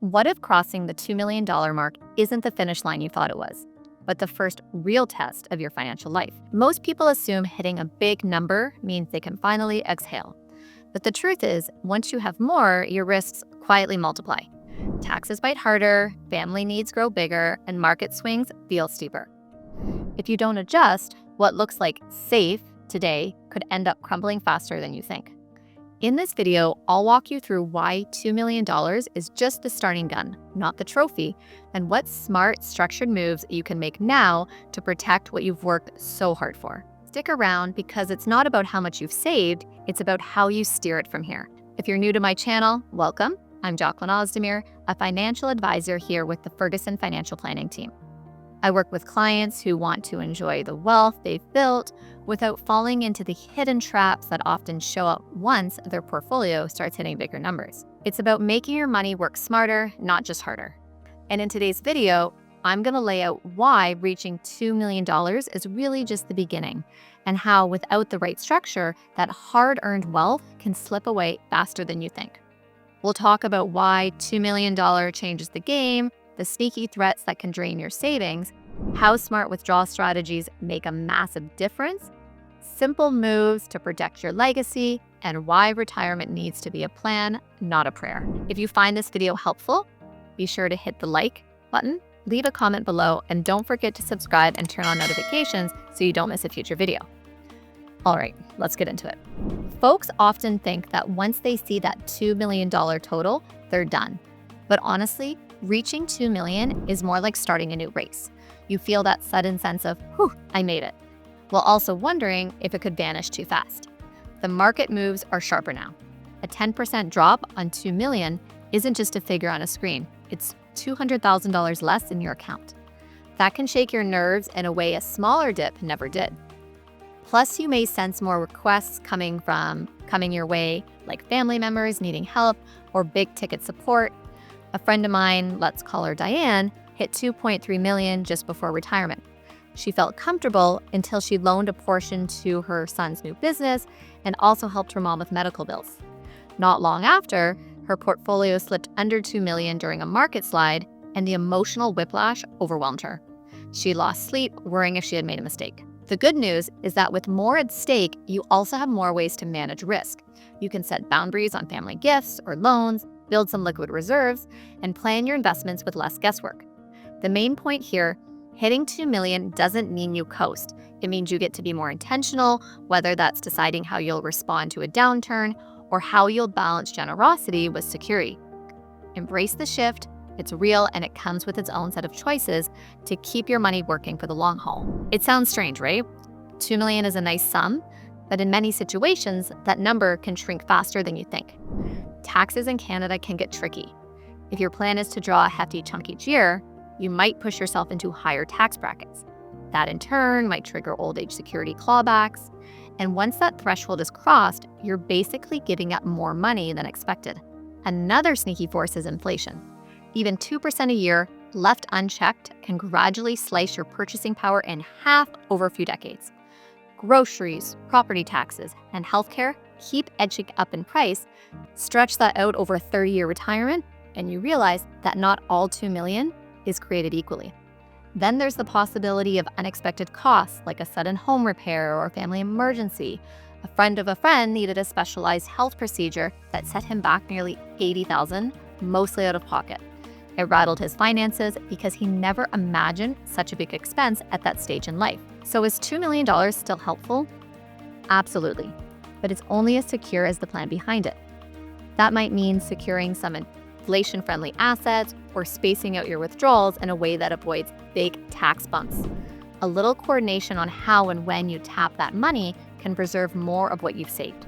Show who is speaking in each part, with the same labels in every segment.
Speaker 1: What if crossing the $2 million mark isn't the finish line you thought it was, but the first real test of your financial life? Most people assume hitting a big number means they can finally exhale. But the truth is, once you have more, your risks quietly multiply. Taxes bite harder, family needs grow bigger, and market swings feel steeper. If you don't adjust, what looks like safe today could end up crumbling faster than you think. In this video, I'll walk you through why $2 million is just the starting gun, not the trophy, and what smart, structured moves you can make now to protect what you've worked so hard for. Stick around because it's not about how much you've saved, it's about how you steer it from here. If you're new to my channel, welcome. I'm Jacqueline Ozdemir, a financial advisor here with the Ferguson Financial Planning team. I work with clients who want to enjoy the wealth they've built without falling into the hidden traps that often show up once their portfolio starts hitting bigger numbers. It's about making your money work smarter, not just harder. And in today's video, I'm going to lay out why reaching $2 million is really just the beginning, and how without the right structure, that hard-earned wealth can slip away faster than you think. We'll talk about why $2 million changes the game, the sneaky threats that can drain your savings, how smart withdrawal strategies make a massive difference, simple moves to protect your legacy, and why retirement needs to be a plan, not a prayer. If you find this video helpful, be sure to hit the like button, leave a comment below, and don't forget to subscribe and turn on notifications so you don't miss a future video. All right, let's get into it. Folks often think that once they see that $2 million total, they're done. But honestly, reaching $2 million is more like starting a new race. You feel that sudden sense of, whew, I made it, while also wondering if it could vanish too fast. The market moves are sharper now. A 10% drop on $2 million isn't just a figure on a screen. It's $200,000 less in your account. That can shake your nerves in a way a smaller dip never did. Plus, you may sense more requests coming your way, like family members needing help or big ticket support. A friend of mine, let's call her Diane, hit $2.3 million just before retirement. She felt comfortable until she loaned a portion to her son's new business and also helped her mom with medical bills. Not long after, her portfolio slipped under $2 million during a market slide, and the emotional whiplash overwhelmed her. She lost sleep, worrying if she had made a mistake. The good news is that with more at stake, you also have more ways to manage risk. You can set boundaries on family gifts or loans, build some liquid reserves, and plan your investments with less guesswork. The main point here, hitting $2 million doesn't mean you coast. It means you get to be more intentional, whether that's deciding how you'll respond to a downturn or how you'll balance generosity with security. Embrace the shift. It's real, and it comes with its own set of choices to keep your money working for the long haul. It sounds strange, right? $2 million is a nice sum, but in many situations, that number can shrink faster than you think. Taxes in Canada can get tricky. If your plan is to draw a hefty chunk each year, you might push yourself into higher tax brackets. That in turn might trigger old age security clawbacks. And once that threshold is crossed, you're basically giving up more money than expected. Another sneaky force is inflation. Even 2% a year left unchecked can gradually slice your purchasing power in half over a few decades. Groceries, property taxes, and healthcare keep edging up in price. Stretch that out over a 30-year retirement, and you realize that not all $2 million is created equally. Then there's the possibility of unexpected costs, like a sudden home repair or a family emergency. A friend of a friend needed a specialized health procedure that set him back nearly $80,000, mostly out of pocket. It rattled his finances because he never imagined such a big expense at that stage in life. So is $2 million still helpful? Absolutely, but it's only as secure as the plan behind it. That might mean securing some inflation-friendly assets or spacing out your withdrawals in a way that avoids big tax bumps. A little coordination on how and when you tap that money can preserve more of what you've saved.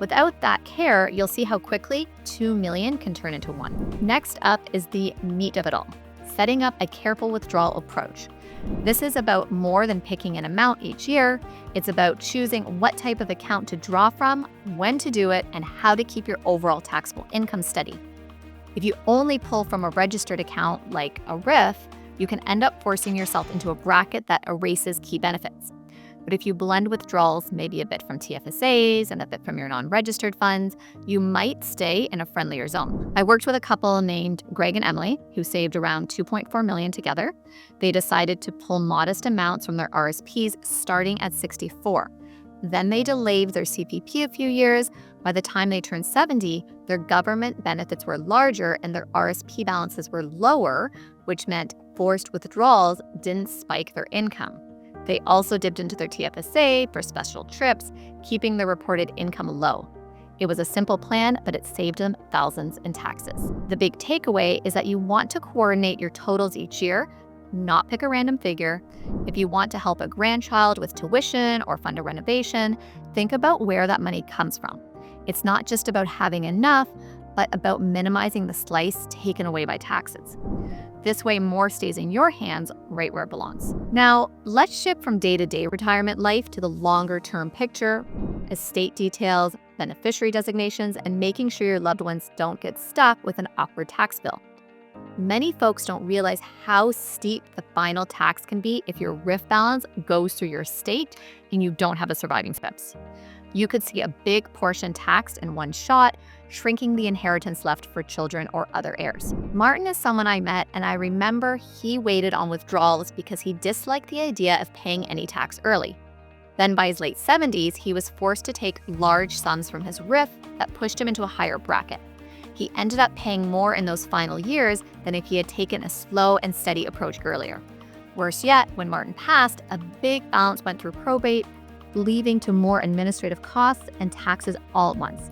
Speaker 1: Without that care, you'll see how quickly $2 million can turn into $1 million. Next up is the meat of it all, setting up a careful withdrawal approach. This is about more than picking an amount each year. It's about choosing what type of account to draw from, when to do it, and how to keep your overall taxable income steady. If you only pull from a registered account like a RIF, you can end up forcing yourself into a bracket that erases key benefits. But if you blend withdrawals, maybe a bit from TFSAs and a bit from your non-registered funds, you might stay in a friendlier zone. I worked with a couple named Greg and Emily who saved around $2.4 million together. They decided to pull modest amounts from their RSPs starting at 64. Then they delayed their CPP a few years. By the time they turned 70, their government benefits were larger and their RSP balances were lower, which meant forced withdrawals didn't spike their income. They also dipped into their TFSA for special trips, keeping their reported income low. It was a simple plan, but it saved them thousands in taxes. The big takeaway is that you want to coordinate your totals each year, not pick a random figure. If you want to help a grandchild with tuition or fund a renovation, think about where that money comes from. It's not just about having enough, but about minimizing the slice taken away by taxes. This way, more stays in your hands right where it belongs. Now, let's shift from day-to-day retirement life to the longer-term picture, estate details, beneficiary designations, and making sure your loved ones don't get stuck with an awkward tax bill. Many folks don't realize how steep the final tax can be if your RIF balance goes through your estate and you don't have a surviving spouse. You could see a big portion taxed in one shot, shrinking the inheritance left for children or other heirs. Martin is someone I met, and I remember he waited on withdrawals because he disliked the idea of paying any tax early. Then by his late 70s, he was forced to take large sums from his RIF that pushed him into a higher bracket. He ended up paying more in those final years than if he had taken a slow and steady approach earlier. Worse yet, when Martin passed, a big balance went through probate, leading to more administrative costs and taxes all at once.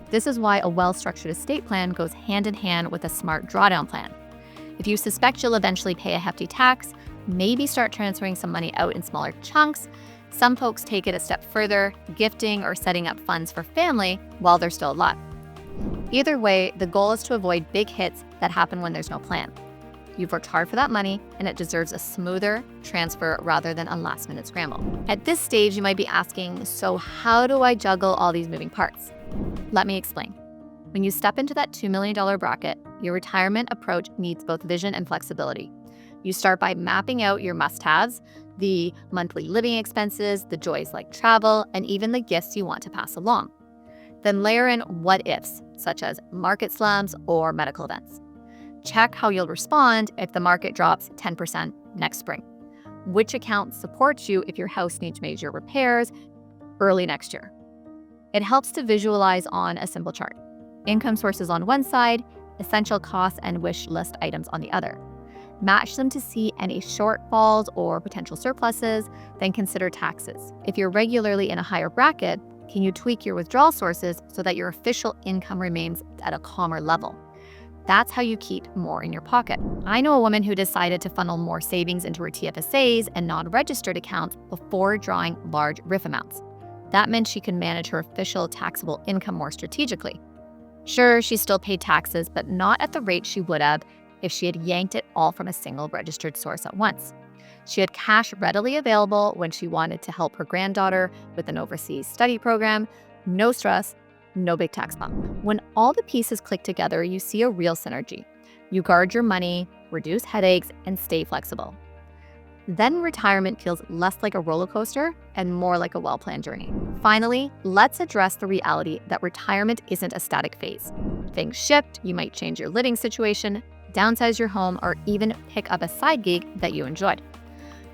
Speaker 1: This is why a well-structured estate plan goes hand in hand with a smart drawdown plan. If you suspect you'll eventually pay a hefty tax, maybe start transferring some money out in smaller chunks. Some folks take it a step further, gifting or setting up funds for family while they're still alive. Either way, the goal is to avoid big hits that happen when there's no plan. You've worked hard for that money, and it deserves a smoother transfer rather than a last-minute scramble. At this stage, you might be asking, so how do I juggle all these moving parts? Let me explain. When you step into that $2 million bracket, your retirement approach needs both vision and flexibility. You start by mapping out your must-haves, the monthly living expenses, the joys like travel, and even the gifts you want to pass along. Then layer in what-ifs, such as market slumps or medical events. Check how you'll respond if the market drops 10% next spring. Which account supports you if your house needs major repairs early next year. It helps to visualize on a simple chart. Income sources on one side, essential costs and wish list items on the other. Match them to see any shortfalls or potential surpluses, then consider taxes. If you're regularly in a higher bracket, can you tweak your withdrawal sources so that your official income remains at a calmer level? That's how you keep more in your pocket. I know a woman who decided to funnel more savings into her TFSAs and non-registered accounts before drawing large RIF amounts. That meant she could manage her official taxable income more strategically. Sure, she still paid taxes, but not at the rate she would have if she had yanked it all from a single registered source at once. She had cash readily available when she wanted to help her granddaughter with an overseas study program. No stress, no big tax bump. When all the pieces click together, you see a real synergy. You guard your money, reduce headaches, and stay flexible. Then retirement feels less like a roller coaster and more like a well-planned journey. Finally, let's address the reality that retirement isn't a static phase. Things shift, you might change your living situation, downsize your home, or even pick up a side gig that you enjoyed.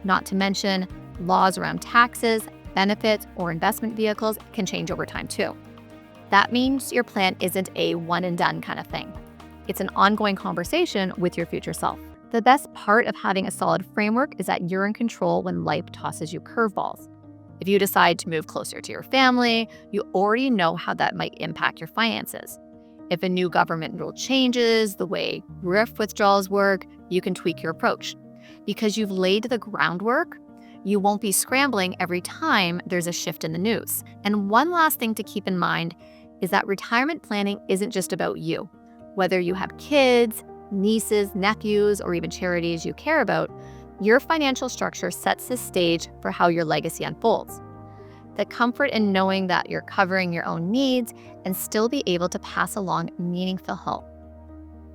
Speaker 1: Not to mention, laws around taxes, benefits, or investment vehicles can change over time too. That means your plan isn't a one and done kind of thing. It's an ongoing conversation with your future self. The best part of having a solid framework is that you're in control when life tosses you curveballs. If you decide to move closer to your family, you already know how that might impact your finances. If a new government rule changes the way RIF withdrawals work, you can tweak your approach. Because you've laid the groundwork, you won't be scrambling every time there's a shift in the news. And one last thing to keep in mind is that retirement planning isn't just about you. Whether you have kids, nieces, nephews, or even charities you care about, your financial structure sets the stage for how your legacy unfolds. The comfort in knowing that you're covering your own needs and still be able to pass along meaningful help.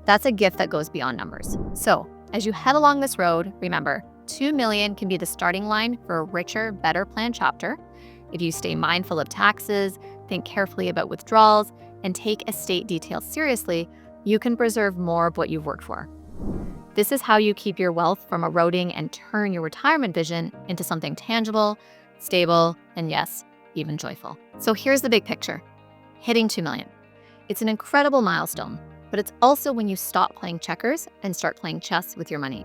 Speaker 1: That's a gift that goes beyond numbers. So, as you head along this road, remember, $2 million can be the starting line for a richer, better planned chapter. If you stay mindful of taxes, think carefully about withdrawals, and take estate details seriously, you can preserve more of what you've worked for. This is how you keep your wealth from eroding and turn your retirement vision into something tangible, stable, and yes, even joyful. So here's the big picture. Hitting 2 million. It's an incredible milestone, but it's also when you stop playing checkers and start playing chess with your money.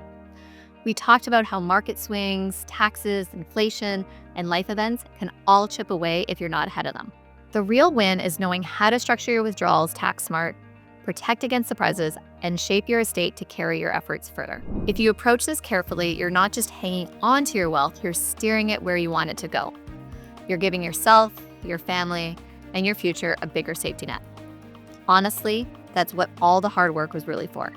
Speaker 1: We talked about how market swings, taxes, inflation, and life events can all chip away if you're not ahead of them. The real win is knowing how to structure your withdrawals tax smart, protect against surprises, and shape your estate to carry your efforts further. If you approach this carefully, you're not just hanging on to your wealth, you're steering it where you want it to go. You're giving yourself, your family, and your future a bigger safety net. Honestly, that's what all the hard work was really for.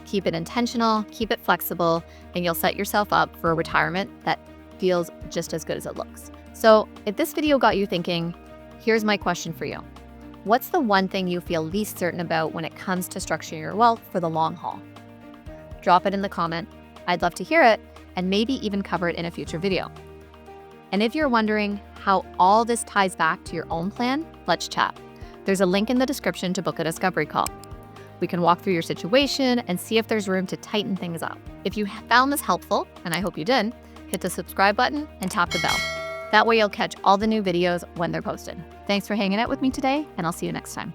Speaker 1: Keep it intentional, keep it flexible, and you'll set yourself up for a retirement that feels just as good as it looks. So if this video got you thinking, here's my question for you. What's the one thing you feel least certain about when it comes to structuring your wealth for the long haul? Drop it in the comment. I'd love to hear it and maybe even cover it in a future video. And if you're wondering how all this ties back to your own plan, let's chat. There's a link in the description to book a discovery call. We can walk through your situation and see if there's room to tighten things up. If you found this helpful, and I hope you did, hit the subscribe button and tap the bell. That way you'll catch all the new videos when they're posted. Thanks for hanging out with me today, and I'll see you next time.